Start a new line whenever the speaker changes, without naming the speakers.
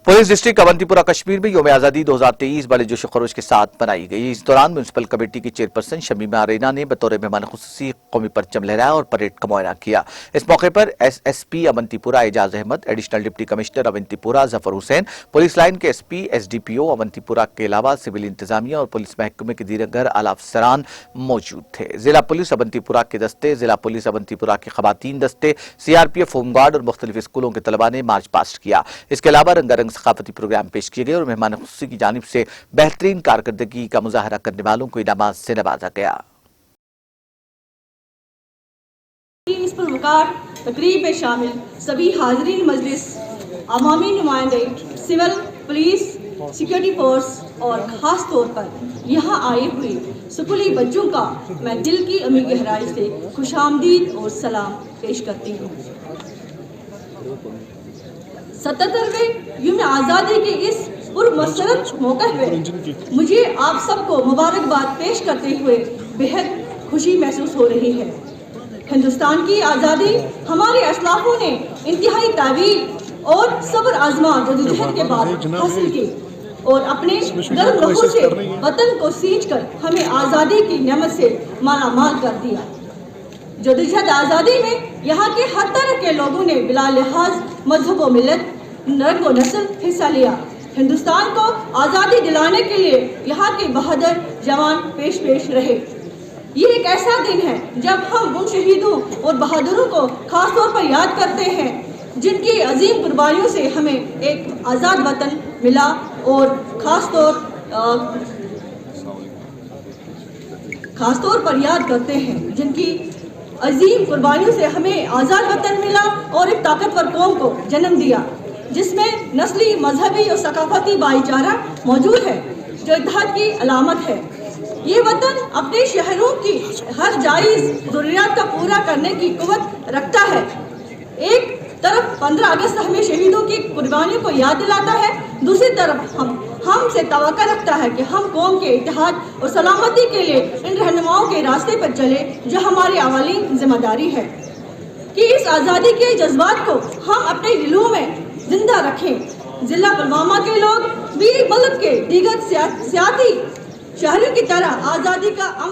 Police district Awantipora Kashmir में योम आज़ादी 2023 बड़े जोश खरोश के साथ मनाई गई। इस दौरान म्यूनसिपल कमेटी की चेयरपर्सन शमीमा रेना ने बतौर मेहमान खुसूसी कौमी परचम लहराया और परेड का मुआयना किया। इस मौके पर SSP Awantipora Ejaz Ahmad, additional deputy commissioner Awantipora Zafar Hussain, police line के एसपी एसडीपीओ अवंतीपुरा के अलावा सिविल इंतजामिया और पुलिस महकमे के दीगर आला अफसरान मौजूद थे। जिला पुलिस अवंतीपुरा के दस्ते, जिला पुलिस अवंतीपुरा के खवातीन दस्ते, सीआरपीएफ होमगार्ड और मुख्तलिफ स्कूलों के तलबा ने मार्च पास्ट किया। इसके अलावा रंगारंग सकाफती प्रोग्राम पेश किए गए और मेहमान खुसूसी की जानिब से बेहतरीन कारकर्दगी का मुजाहरा करने वालों को इनामात से नवाजा गया।
इस पुरवकार तकरीब में शामिल सभी हाज़रीन मजलिस, अवामी नुमाइंदे, सिविल, पुलिस, सिक्योरिटी फोर्स और ख़ास तौर पर यहाँ आए हुए स्कूली बच्चों का मैं दिल की अमीर गहराई से खुशामदीद और सलाम पेश करती हूँ। 77वें यौम आज़ादी के इस पुरमसरत मौके पर मुझे आप सबको मुबारकबाद पेश करते हुए बेहद खुशी महसूस हो रही है। हिंदुस्तान की आज़ादी हमारे असलाफों ने इंतहाई तावील और सब्र आजमा जदोजहद के बाद हासिल की और अपने गर्म रखों से वतन को सींच कर हमें आज़ादी की नेमत से मालामाल कर दिया। जदोजहद आज़ादी में यहाँ के हर तरह के लोगों ने बिला लिहाज मजहब व मिलत, रंग व नस्ल हिस्सा लिया। हिंदुस्तान को आज़ादी दिलाने के लिए यहाँ के बहादुर जवान पेश रहे। ये एक ऐसा दिन है जब हम उन शहीदों और बहादुरों को खास तौर पर याद करते हैं जिनकी अजीम कुर्बानियों से हमें एक आज़ाद वतन मिला और खास तौर पर याद करते हैं जिनकी अजीम कुर्बानियों से हमें आज़ाद वतन मिला और एक ताकतवर कौम को जन्म दिया जिसमें नस्ली, मजहबी और सकाफती भाईचारा मौजूद है जो इत्तेहाद की अलामत है। ये वतन अपने शहरों की हर जायज़ ज़रूरियात का पूरा करने की कुव्वत रखता है। एक तरफ 15 अगस्त हमें शहीदों की कुर्बानियों को याद दिलाता है, दूसरी तरफ हमसे तवक्को रखता है कि हम कौम के इत्तेहाद और सलामती के लिए इन रहनुमाओं के रास्ते पर चले जो हमारी अवालीन जिम्मेदारी है कि इस आज़ादी के जज्बात को हम अपने दिलों में जिंदा रखें। जिला पुलवामा के लोग भी मुल्क के दीगर सियाती शहरों की तरह आज़ादी का